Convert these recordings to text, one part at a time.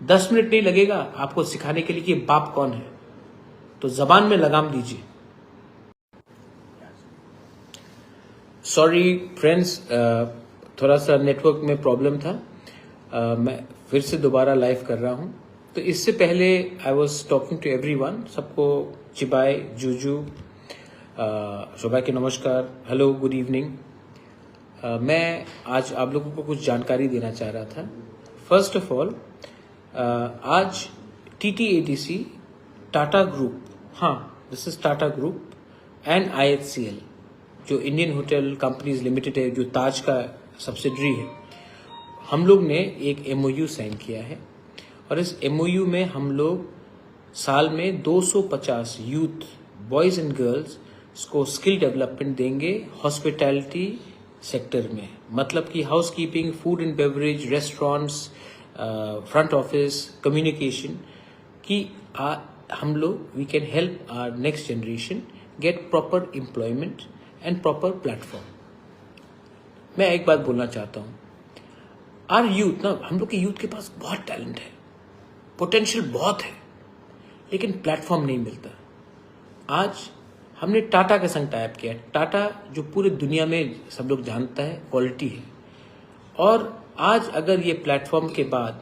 10 minute नहीं लगेगा आपको सिखाने के लिए कि बाप कौन है। तो जबान में लगाम दीजिए। सॉरी फ्रेंड्स, थोड़ा सा नेटवर्क में प्रॉब्लम था। मैं फिर से दोबारा लाइव कर रहा हूं। तो इससे पहले I was talking to everyone, सबको चिबाय, जूजू, शोभा के नमस्कार, हेलो, गुड इवनिंग। मैं आज आप लोगों को कुछ जानकारी देना चाह रहा था। फर्स्ट ऑफ ऑल, आज TTADC, Tata group, this is Tata group and IHCL, जो इंडियन होटल कंपनीज लिमिटेड है, जो ताज का सब्सिडरी है, हम लोग ने एक MOU साइन किया है। और इस MOU में हम लोग साल में 250 यूथ, बॉयज एंड गर्ल्स को स्किल डेवलपमेंट देंगे हॉस्पिटैलिटी सेक्टर में। मतलब कि housekeeping, food and beverage, restaurants, front office, communication की हम लोग we can help our next generation get proper employment and proper platform. मैं एक बात बोलना चाहता हूँ, आर यूथ ना, हम लोग के यूथ के पास बहुत टैलेंट है, पोटेंशियल बहुत है, लेकिन प्लेटफॉर्म नहीं मिलता। आज हमने टाटा के संग टाइप किया। टाटा जो पूरे दुनिया में सब लोग जानता है, क्वालिटी है। और आज अगर ये प्लेटफॉर्म के बाद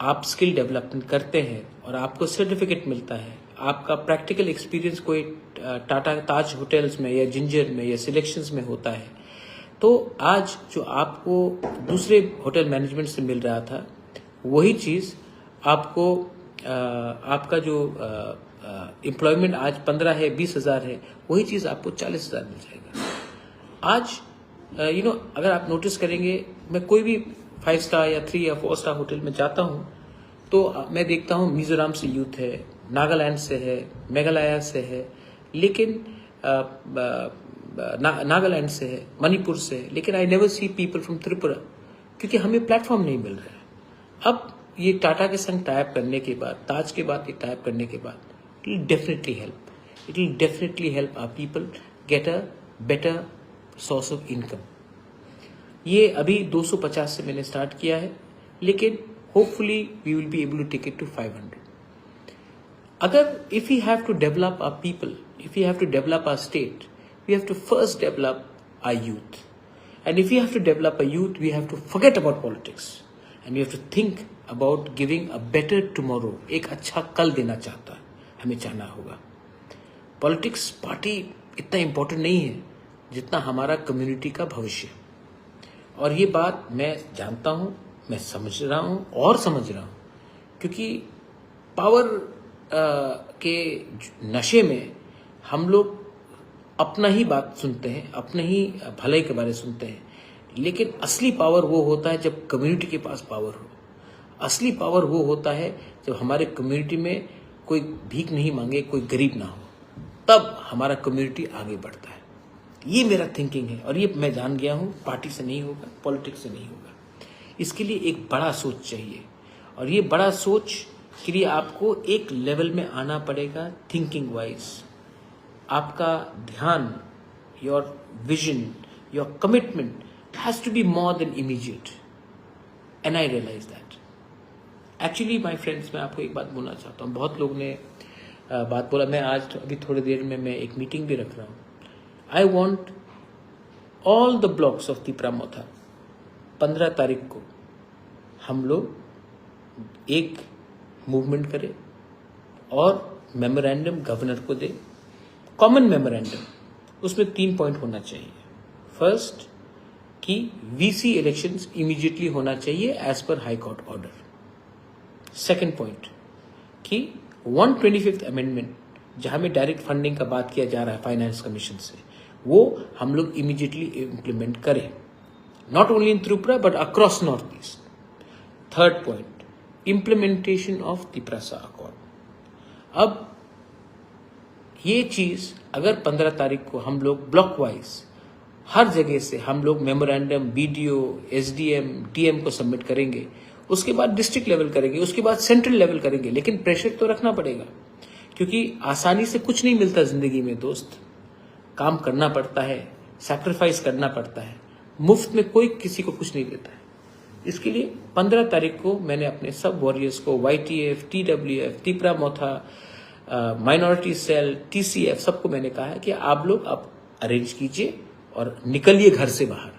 आप स्किल डेवलपमेंट करते हैं और आपको सर्टिफिकेट मिलता है, आपका प्रैक्टिकल एक्सपीरियंस कोई टाटा ताज होटल्स में या जिंजर में या सिलेक्शंस में होता है, तो आज जो आपको दूसरे होटल मैनेजमेंट से मिल रहा था, वही चीज़ आपको आपका जो एम्प्लॉयमेंट आज 15 है, 20,000 है, वही चीज़ आपको 40,000 मिल जाएगा। आज अगर आप नोटिस करेंगे, मैं कोई भी 5 स्टार या 3 या 4 स्टार होटल में जाता हूँ तो मैं देखता हूँ मिजोरम से यूथ है, नागालैंड से है, मेघालय से है, लेकिन नागालैंड से है, मणिपुर से है, लेकिन I never see people from Tripura, क्योंकि हमें प्लेटफॉर्म नहीं मिल रहा है। अब ये टाटा के संग टाइप करने के बाद, ताज के बाद ये टाइप करने के बाद, it will definitely help our people get a better source of income. ये अभी 250 से मैंने स्टार्ट किया है, लेकिन hopefully we will be able to take it to 500। अगर if you have to develop our people, if you have to develop our state, we have to first develop our youth. And if we have to develop a youth, we have to forget about politics. And we have to think about giving a better tomorrow. एक अच्छा कल देना चाहता है, हमें चाहना होगा। Politics party इतना इम्पोर्टेंट नहीं है जितना हमारा कम्युनिटी का भविष्य। और ये बात मैं जानता हूँ, मैं समझ रहा हूँ और समझ रहा हूँ, क्योंकि पावर के नशे में हम लोग अपना ही बात सुनते हैं, अपने ही भलाई के बारे सुनते हैं, लेकिन असली पावर वो होता है जब कम्युनिटी के पास पावर हो। असली पावर वो होता है जब हमारे कम्युनिटी में कोई भीख नहीं मांगे, कोई गरीब ना हो, तब हमारा कम्युनिटी आगे बढ़ता है। ये मेरा थिंकिंग है, और ये मैं जान गया हूँ, पार्टी से नहीं होगा, पॉलिटिक्स से नहीं होगा। इसके लिए एक बड़ा सोच चाहिए, और ये बड़ा सोच के लिए आपको एक लेवल में आना पड़ेगा थिंकिंग वाइज। आपका ध्यान, your vision, your commitment has to be more than immediate, and I realise that. Actually my friends, मैं आपको एक बात बोलना चाहता हूँ। बहुत लोग ने बात बोला, मैं आज अभी थोड़ी देर में मैं एक मीटिंग भी रख रहा हूँ। I want all the blocks of Tipra Motha 15 तारीख को हम लोग एक मूवमेंट करें और मेमोरेंडम गवर्नर को दें, कॉमन मेमोरेंडम। उसमें 3 पॉइंट होना चाहिए। फर्स्ट, कि VC इलेक्शंस इमीडिएटली होना चाहिए as per high court order. Second point, कि 125th अमेंडमेंट, जहां में डायरेक्ट फंडिंग का बात किया जा रहा है फाइनेंस कमीशन से, वो हम लोग इमीडिएटली इम्प्लीमेंट करें, not only in Tripura but across north east. Third point, implementation of Tiprasa accord. अब ये चीज अगर 15 तारीख को हम लोग ब्लॉक वाइज हर जगह से हम लोग मेमोरेंडम BDO, SDM, DM को सबमिट करेंगे, उसके बाद डिस्ट्रिक्ट लेवल करेंगे, उसके बाद सेंट्रल लेवल करेंगे, लेकिन प्रेशर तो रखना पड़ेगा, क्योंकि आसानी से कुछ नहीं मिलता जिंदगी में दोस्त। काम करना पड़ता है, सैक्रिफाइस करना पड़ता है। मुफ्त में कोई किसी को कुछ नहीं देता है। इसके लिए 15 तारीख को मैंने अपने सब वॉरियर्स को YTF, TWF, तिपरा मोथा, माइनॉरिटी सेल, TCF सबको मैंने कहा है कि आप लोग अब अरेंज कीजिए और निकलिए घर से बाहर।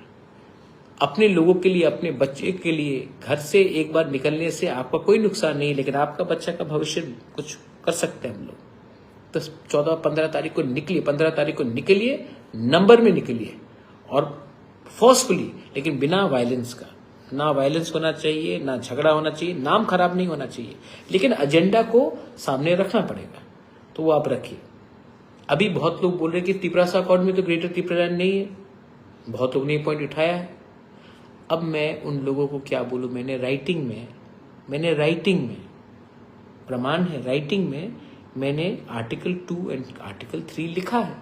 अपने लोगों के लिए, अपने बच्चे के लिए घर से एक बार निकलने से आपका कोई नुकसान नहीं, लेकिन आपका बच्चा का भविष्य कुछ कर सकते हैं हम लोग। तो 14-15 तारीख को निकलिए, 15 तारीख को निकलिए, नंबर में निकलिए और फोर्सफुली, लेकिन बिना वायलेंस का। ना वायलेंस होना चाहिए, ना झगड़ा होना चाहिए, नाम खराब नहीं होना चाहिए, लेकिन एजेंडा को सामने रखना पड़ेगा, तो वो आप रखिए। अभी बहुत लोग बोल रहे हैं कि तिपरासा अकॉर्ड में तो ग्रेटर त्रिपुरालैंड नहीं है, बहुत लोग ने पॉइंट उठाया है। अब मैं उन लोगों को क्या बोलूं, मैंने राइटिंग में प्रमाण है, राइटिंग में मैंने आर्टिकल 2 एंड आर्टिकल 3 लिखा है।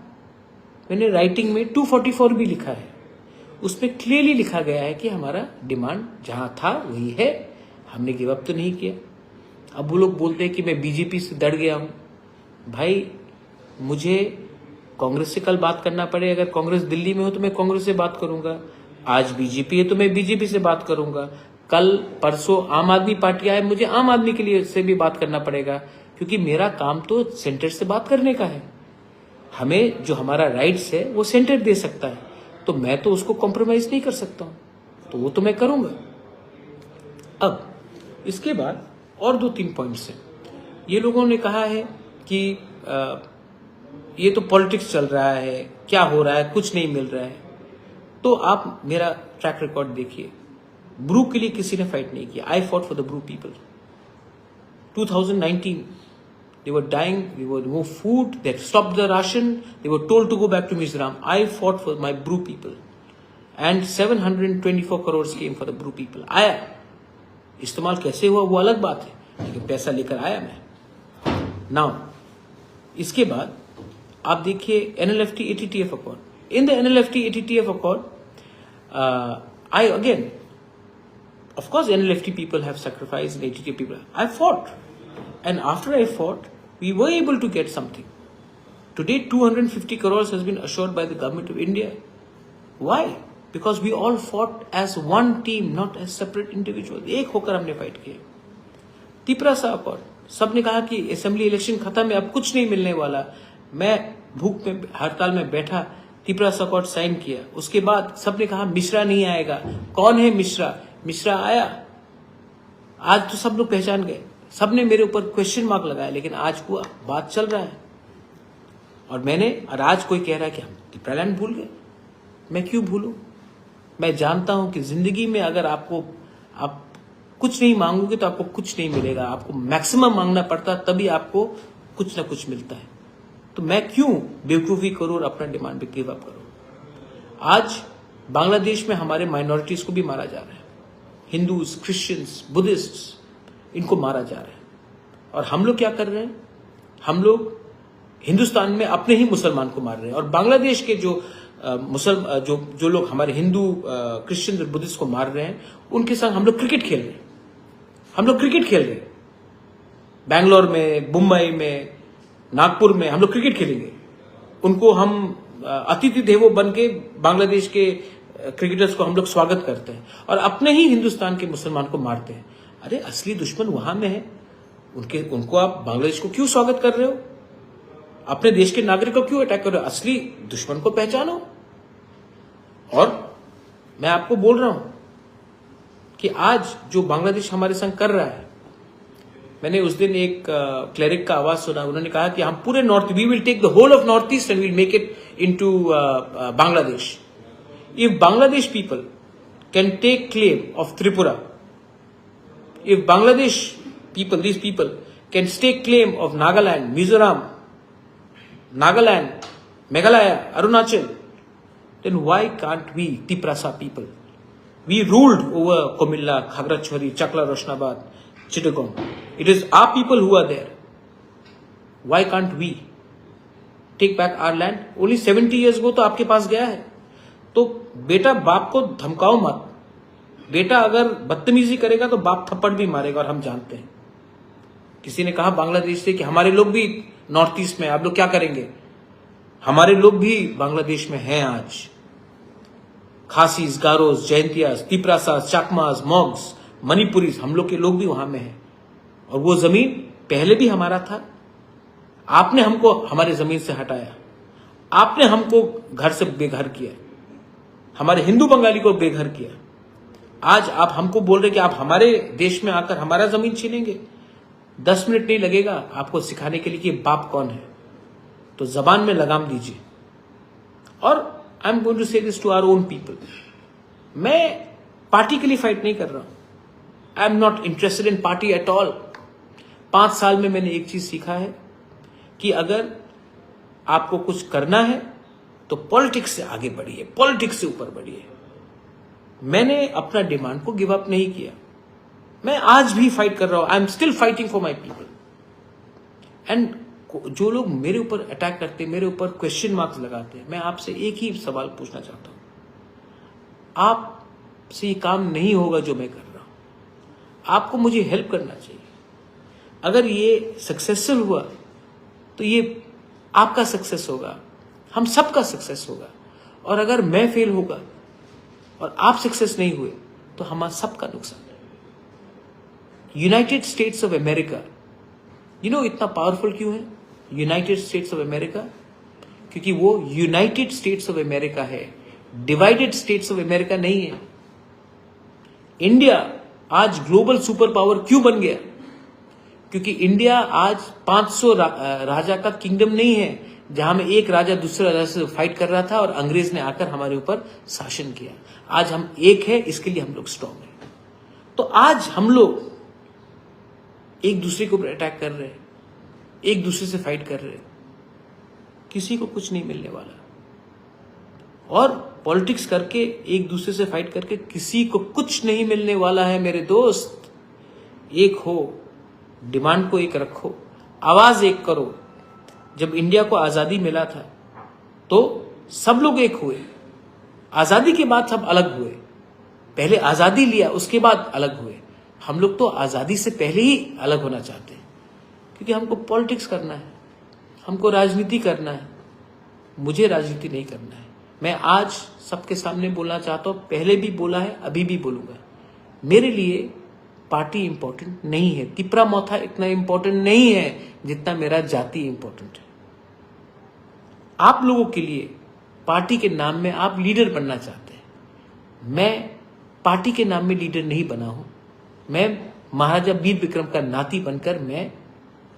मैंने राइटिंग में 244 भी लिखा है, उसमें क्लियरली लिखा गया है कि हमारा डिमांड जहां था वही है, हमने गिव अप तो नहीं किया। अब वो लोग बोलते हैं कि मैं बीजेपी से डर गया हूं। भाई, मुझे कांग्रेस से कल बात करना पड़े, अगर कांग्रेस दिल्ली में हो तो मैं कांग्रेस से बात करूंगा, आज बीजेपी है तो मैं बीजेपी से बात करूंगा, कल परसों आम आदमी पार्टी आए, मुझे आम आदमी के लिए से भी बात करना पड़ेगा, क्योंकि मेरा काम तो सेंटर से बात करने का है। हमें जो हमारा राइट्स है वो सेंटर दे सकता है, तो मैं तो उसको कॉम्प्रोमाइज नहीं कर सकता हूं, तो वो तो मैं करूंगा। अब इसके बाद और 2-3 पॉइंट्स हैं। ये लोगों ने कहा है कि ये तो पॉलिटिक्स चल रहा है, क्या हो रहा है, कुछ नहीं मिल रहा है। तो आप मेरा ट्रैक रिकॉर्ड देखिए, ब्रू के लिए किसी ने फाइट नहीं किया। I fought for the Bru people. 2019 they were dying, we were no food, they had stopped the ration, they were told to go back to Mizoram. I fought for my Bru people and 724 crores came for the Bru people. आया, इस्तेमाल कैसे हुआ वो अलग बात है, लेकिन पैसा लेकर आया मैं। नाउ इसके बाद आप देखिए NLFT ATTF accord. In the NLFT ATTF accord, I again, of course NLFT people have sacrificed and ATTF people, I fought. And after I fought, we were able to get something. Today, 250 crores has been assured by the government of India. Why? Because we all fought as one team, not as separate individuals. एक होकर हमने fight किया। Tiprasa accord, सबने कहा कि assembly election खत्म है, अब कुछ नहीं मिलने वाला। मैं भूख में, हड़ताल में बैठा, तिपरासा अकॉर्ड साइन किया। उसके बाद सबने कहा मिश्रा नहीं आएगा। कौन है मिश्रा? मिश्रा आया। आज तो सब लोग पहचान गए, सबने मेरे ऊपर क्वेश्चन मार्क लगाया, लेकिन आज हुआ, बात चल रहा है। और आज कोई कह रहा है कि हम त्रिपुरालैंड भूल गए। मैं क्यों भूलूं? मैं जानता हूं कि जिंदगी में अगर आप कुछ नहीं मांगोगे तो आपको कुछ नहीं मिलेगा, आपको मैक्सिमम मांगना पड़ता, तभी आपको कुछ ना कुछ मिलता है। तो मैं क्यों बेवकूफी करूं और अपना डिमांड पे गिव अप करूं? आज बांग्लादेश में हमारे माइनॉरिटीज को भी मारा जा रहा है, हिंदूज, क्रिश्चियंस, बुद्धिस्ट, इनको मारा जा रहा है। और हम लोग क्या कर रहे हैं? हम लोग हिंदुस्तान में अपने ही मुसलमान को मार रहे हैं, और बांग्लादेश के जो लोग हमारे हिंदू, क्रिश्चियन और बुद्धिस्ट को मार रहे हैं, उनके साथ हम लोग क्रिकेट खेल रहे हैं। बैंगलोर में, मुंबई में, नागपुर में हम लोग क्रिकेट खेलेंगे। उनको हम अतिथि देवो बन के बांग्लादेश के क्रिकेटर्स को हम लोग स्वागत करते हैं, और अपने ही हिंदुस्तान के मुसलमान को मारते हैं। अरे असली दुश्मन वहां में है, उनको आप बांग्लादेश को क्यों स्वागत कर रहे हो? अपने देश के नागरिक को क्यों अटैक कर रहे हो? असली दुश्मन को पहचानो। और मैं आपको बोल रहा हूं कि आज जो बांग्लादेश हमारे संग कर रहा है, मैंने उस दिन एक क्लेरिक का आवाज सुना, उन्होंने कहा कि हम पूरे north, we will take the whole of north east and we'll make it into Bangladesh. If Bangladesh people can take claim of Tripura, if Bangladesh people, these people can stake claim of Nagaland, Mizoram, Meghalaya, Arunachal, then why can't we, Tiprasa people? We ruled over Komilla, Khagrachwari, Chakla, Roshnabad, Chittagong. It is our people who are there. Why can't we take back our land? Only 70 years ago तो आपके पास गया है। तो बेटा, बाप को धमकाओ मत। बेटा अगर बदतमीजी करेगा तो बाप थप्पड़ भी मारेगा, और हम जानते हैं। किसी ने कहा बांग्लादेश से कि हमारे लोग भी नॉर्थ ईस्ट में, आप लोग क्या करेंगे? हमारे लोग भी बांग्लादेश में हैं आज। खासीज, गारोस, जयंतियास, तिपरासास, चाकमास, मॉग्स, मणिपुरीज, हम लोग के लोग भी वहां में हैं। और वो जमीन पहले भी हमारा था। आपने हमको हमारे जमीन से हटाया, आपने हमको घर से बेघर किया, हमारे हिंदू बंगाली को बेघर किया। आज आप हमको बोल रहे कि आप हमारे देश में आकर हमारा जमीन छीनेंगे। 10 मिनट नहीं लगेगा आपको सिखाने के लिए कि बाप कौन है। तो जबान में लगाम दीजिए। और I am going to say this to our own people. मैं पार्टी के लिए फाइट नहीं कर रहा हूं। I am not interested in party at all. 5 साल में मैंने एक चीज सीखा है कि अगर आपको कुछ करना है तो पॉलिटिक्स से आगे बढ़िए, पॉलिटिक्स से ऊपर बढ़िए। मैंने अपना डिमांड को गिव अप नहीं किया। मैं आज भी फाइट कर रहा हूं। I am still fighting for my people. And जो लोग मेरे ऊपर अटैक करते, मेरे ऊपर क्वेश्चन मार्क्स लगाते हैं, मैं आपसे एक ही सवाल पूछना चाहता हूं। आपसे ये काम नहीं होगा जो मैं कर रहा हूं। आपको मुझे हेल्प करना चाहिए। अगर ये सक्सेसफुल हुआ तो ये आपका सक्सेस होगा, हम सबका सक्सेस होगा। और अगर मैं फेल होगा और आप सक्सेस नहीं हुए तो हमारा सबका नुकसान है। यूनाइटेड स्टेट्स ऑफ अमेरिका, इतना पावरफुल क्यों है यूनाइटेड स्टेट्स ऑफ अमेरिका? क्योंकि वो यूनाइटेड स्टेट्स ऑफ अमेरिका है, डिवाइडेड स्टेट्स ऑफ अमेरिका नहीं है। इंडिया आज ग्लोबल सुपर पावर क्यों बन गया? क्योंकि इंडिया आज 500 राजा का किंगडम नहीं है, जहां में एक राजा दूसरे राजा से फाइट कर रहा था और अंग्रेज ने आकर हमारे ऊपर शासन किया। आज हम एक है, इसके लिए हम लोग स्ट्रांग हैं। तो आज हम लोग एक दूसरे के ऊपर अटैक कर रहे हैं, एक दूसरे से फाइट कर रहे हैं। किसी को कुछ नहीं मिलने वाला। और पॉलिटिक्स करके, एक दूसरे से फाइट करके किसी को कुछ नहीं मिलने वाला है मेरे दोस्त। एक हो, डिमांड को एक रखो, आवाज एक करो। जब इंडिया को आजादी मिला था तो सब लोग एक हुए। आजादी के बाद सब अलग हुए। पहले आजादी लिया, उसके बाद अलग हुए। हम लोग तो आजादी से पहले ही अलग होना चाहते हैं, क्योंकि हमको पॉलिटिक्स करना है, हमको राजनीति करना है। मुझे राजनीति नहीं करना है। मैं आज सबके सामने बोलना चाहता हूं, पहले भी बोला है, अभी भी बोलूंगा। मेरे लिए पार्टी इंपॉर्टेंट नहीं है, तिपरा मौथा इतना इंपॉर्टेंट नहीं है जितना मेरा जाति इंपॉर्टेंट है। आप लोगों के लिए पार्टी के नाम में आप लीडर बनना चाहते हैं। मैं पार्टी के नाम में लीडर नहीं बना हूं। मैं महाराजा वीर विक्रम का नाती बनकर मैं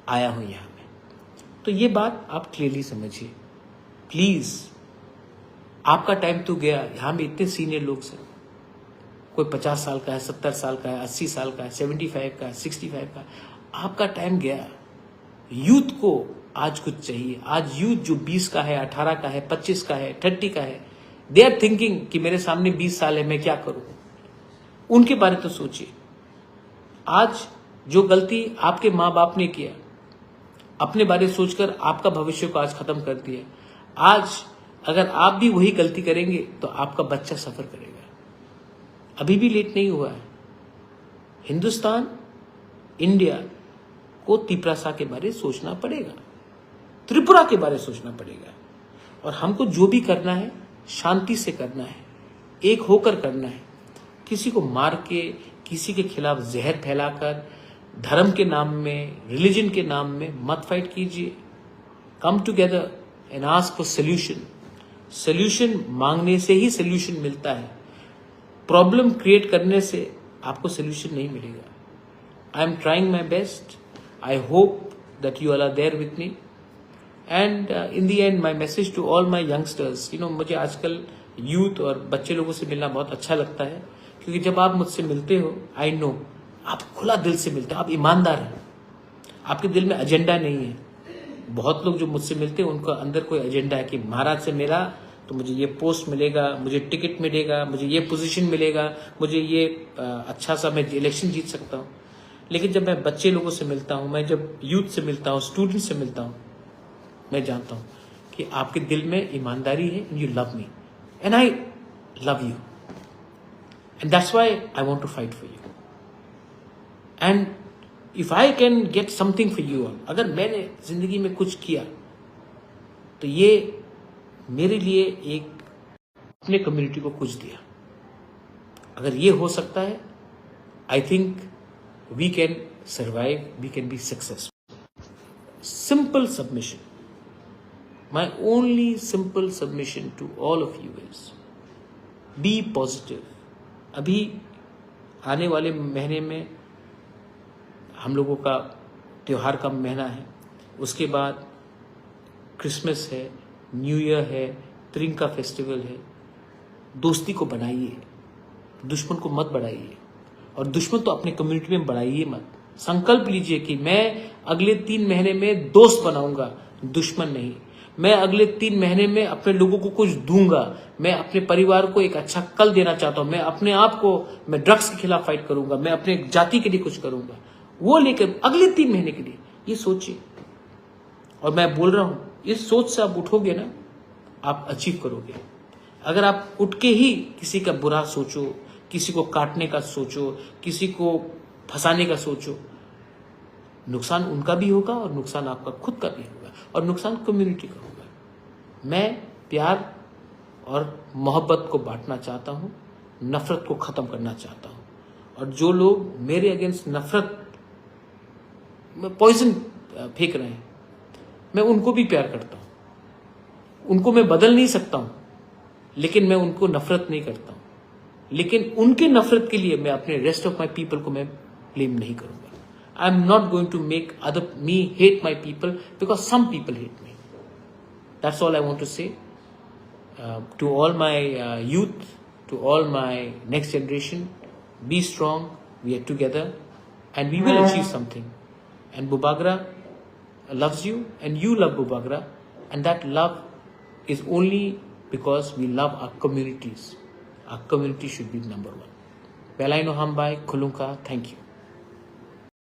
आया हूं यहां में। तो ये बात आप क्लियरली समझिए प्लीज। आपका टाइम तो गया। यहां में इतने सीनियर लोग हैं, कोई 50 साल का है, 70 साल का है, 80 साल का है, 75 का है, 65 का है। आपका टाइम गया। यूथ को आज कुछ चाहिए। आज यूथ जो 20 का है, 18 का है, 25 का है, 30 का है, दे आर थिंकिंग कि मेरे सामने 20 साल है, मैं क्या करूं। उनके बारे तो सोचिए। आज जो गलती आपके माँ बाप ने किया, अपने बारे सोचकर आपका भविष्य को आज खत्म कर दिया। आज अगर आप भी वही गलती करेंगे तो आपका बच्चा सफर करेगा। अभी भी लेट नहीं हुआ है। हिंदुस्तान, इंडिया को तिपरासा के बारे सोचना पड़ेगा, त्रिपुरा के बारे सोचना पड़ेगा। और हमको जो भी करना है शांति से करना है, एक होकर करना है। किसी को मार के, किसी के खिलाफ जहर फैलाकर, धर्म के नाम में, रिलीजन के नाम में मत फाइट कीजिए। Come together and ask for solution. Solution मांगने से ही सोल्यूशन मिलता है। प्रॉब्लम क्रिएट करने से आपको सोल्यूशन नहीं मिलेगा। I am trying my best. I hope that you all are there with me. And in the end my message to all my youngsters, मुझे आजकल यूथ और बच्चे लोगों से मिलना बहुत अच्छा लगता है, क्योंकि जब आप मुझसे मिलते हो, आई नो आप खुला दिल से मिलते हो, आप ईमानदार हैं, आपके दिल में एजेंडा नहीं है। बहुत लोग जो मुझसे मिलते हैं उनका अंदर कोई एजेंडा है कि महाराज से मिला तो मुझे ये पोस्ट मिलेगा, मुझे टिकट मिलेगा, मुझे ये पोजीशन मिलेगा, मुझे ये अच्छा सा मैं इलेक्शन जीत सकता हूँ। लेकिन जब मैं बच्चे लोगों से मिलता हूँ, मैं जब यूथ से मिलता हूँ, स्टूडेंट से मिलता हूँ, मैं जानता हूँ कि आपके दिल में ईमानदारी है। You love me and I love you, and that's why I want to fight for you. And if I can get something for you, अगर मैंने जिंदगी में कुछ किया तो ये मेरे लिए एक अपने कम्युनिटी को कुछ दिया। अगर ये हो सकता है, I think we can survive, we can be successful. Simple submission, my only simple submission to all of you is be positive। अभी आने वाले महीने में हम लोगों का त्योहार का महीना है, उसके बाद क्रिसमस है, न्यू ईयर है, त्रिंका फेस्टिवल है। दोस्ती को बनाइए, दुश्मन को मत बढ़ाइए, और दुश्मन तो अपने कम्युनिटी में बढ़ाइए मत। संकल्प लीजिए कि मैं अगले 3 महीने में दोस्त बनाऊंगा, दुश्मन नहीं। मैं अगले 3 महीने में अपने लोगों को कुछ दूंगा, मैं अपने परिवार को एक अच्छा कल देना चाहता हूं, मैं अपने आप को, मैं ड्रग्स के खिलाफ फाइट करूंगा, मैं अपने जाति के लिए कुछ करूंगा। वो लेकर अगले 3 महीने के लिए ये सोचिए, और मैं बोल रहा हूं इस सोच से आप उठोगे ना, आप अचीव करोगे। अगर आप उठ के ही किसी का बुरा सोचो, किसी को काटने का सोचो, किसी को फंसाने का सोचो, नुकसान उनका भी होगा और नुकसान आपका खुद का भी होगा और नुकसान कम्युनिटी का होगा। मैं प्यार और मोहब्बत को बांटना चाहता हूं, नफरत को खत्म करना चाहता हूं, और जो लोग मेरे अगेंस्ट नफरत में पॉइजन फेंक रहे हैं, मैं उनको भी प्यार करता हूं। उनको मैं बदल नहीं सकता हूं, लेकिन मैं उनको नफरत नहीं करता हूं। लेकिन उनके नफरत के लिए मैं अपने रेस्ट ऑफ माई पीपल को मैं ब्लेम नहीं करूंगा। I am not going to make other me hate my people because some people hate me. That's all I want to say to all my youth, to all my next generation, be strong, we are together and we will achieve something. And Bubagra loves you and you love Bubagra, and that love is only because we love our communities. Our community should be number one. Belaino Hambai, Kulunka, thank you.